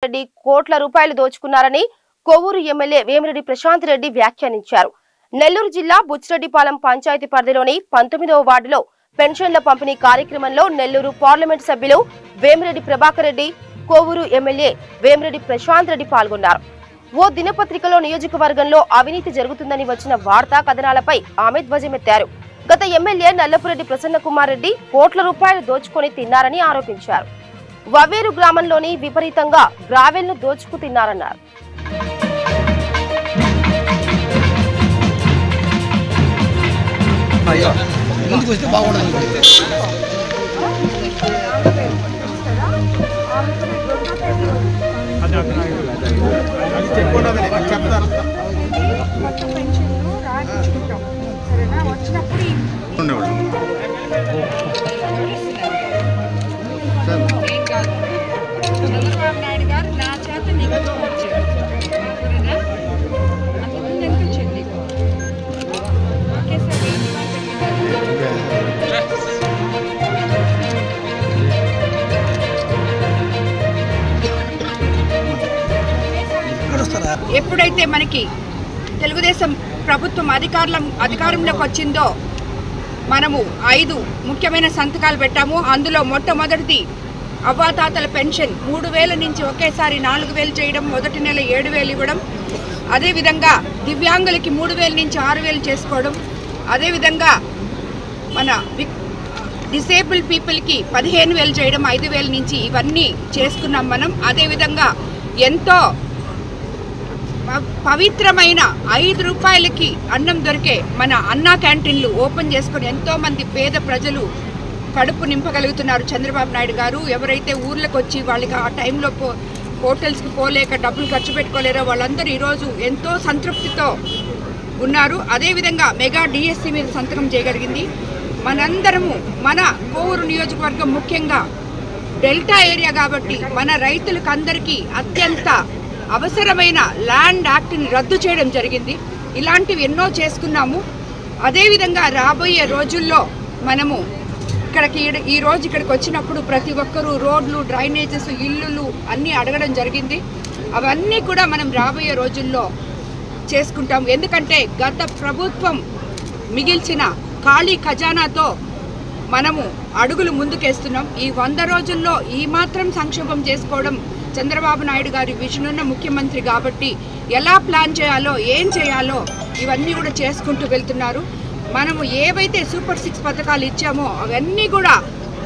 రెడ్డి కోట్ల రూపాయలు దోచుకున్నారని కొవ్వూరు ఎమ్మెల్యే వేమిరెడ్డి ప్రశాంత్ రెడ్డి వ్యాఖ్యానించారు. నెల్లూరు జిల్లా బుచ్చిరెడ్డిపాలెం పంచాయతీ పరిధిలోని 19వ వార్డులో పెన్షన్ల పంపిణీ కార్యక్రమంలో నెల్లూరు పార్లమెంట్ సభ్యులు వేమిరెడ్డి ప్రభాకర్ రెడ్డి, కొవ్వూరు ఎమ్మెల్యే వేమిరెడ్డి ప్రశాంత్ రెడ్డి పాల్గొన్నారు. ఓ దినపత్రికలో నియోజకవర్గంలో అవినీతి జరుగుతుందని వచ్చిన వార్తా కథనాలపై ఆమె ధ్వజమెత్తారు. గత ఎమ్మెల్యే నల్లపురెడ్డి ప్రసన్న కుమార్ రెడ్డి కోట్ల రూపాయలు దోచుకొని తిన్నారని ఆరోపించారు. వవేరు గ్రామంలోని విపరీతంగా గ్రావెల్ ను దోచుకు తిన్నారన్నారు. చంద్రబాబు నాయుడు గారు నా చేత నీకు ఎప్పుడైతే మనకి తెలుగుదేశం ప్రభుత్వం అధికారంలోకి వచ్చిందో మనము 5 ముఖ్యమైన సంతకాలు పెట్టాము. అందులో మొట్టమొదటిది అవ్వాతాతల పెన్షన్ 3000 నుంచి ఒకేసారి 4000 చేయడం, మొదటి నెల 7000 ఇవ్వడం, అదేవిధంగా దివ్యాంగులకి 3000 నుంచి 6000 చేసుకోవడం, అదేవిధంగా మన డిసేబుల్ పీపుల్కి 15000 చేయడం, 5000 నుంచి ఇవన్నీ చేసుకున్నాం మనం. అదేవిధంగా ఎంతో పవిత్రమైన 5 రూపాయలకి అన్నం దొరికే మన అన్నా క్యాంటీన్లు ఓపెన్ చేసుకుని ఎంతోమంది పేద ప్రజలు కడుపు నింపగలుగుతున్నారు. చంద్రబాబు నాయుడు గారు ఎవరైతే ఊర్లకు వచ్చి వాళ్ళకి ఆ టైంలో హోటల్స్కి పోలేక డబ్బులు ఖర్చు పెట్టుకోలేరో వాళ్ళందరూ ఈరోజు ఎంతో సంతృప్తితో ఉన్నారు. అదేవిధంగా మెగా డిఎస్సి మీద సంతకం చేయగలిగింది. మనందరము మన కొవ్వూరు నియోజకవర్గం ముఖ్యంగా డెల్టా ఏరియా కాబట్టి మన రైతులకు అందరికీ అత్యంత అవసరమైన ల్యాండ్ యాక్ట్ని రద్దు చేయడం జరిగింది. ఇలాంటివి ఎన్నో చేసుకున్నాము. అదేవిధంగా రాబోయే రోజుల్లో మనము ఇక్కడికి వచ్చినప్పుడు ప్రతి ఒక్కరూ రోడ్లు, డ్రైనేజెస్, ఇల్లులు అన్నీ అడగడం జరిగింది. అవన్నీ కూడా మనం రాబోయే రోజుల్లో చేసుకుంటాం. ఎందుకంటే గత ప్రభుత్వం మిగిల్చిన ఖాళీ ఖజానాతో మనము అడుగులు ముందుకేస్తున్నాం. ఈ 100 రోజుల్లో ఈ మాత్రం సంక్షేమం చేసుకోవడం చంద్రబాబు నాయుడు గారి విజన్ ఉన్న ముఖ్యమంత్రి కాబట్టి ఎలా ప్లాన్ చేయాలో, ఏం చేయాలో ఇవన్నీ కూడా చేసుకుంటూ వెళ్తున్నారు. మనము ఏవైతే సూపర్ 6 పథకాలు ఇచ్చామో అవన్నీ కూడా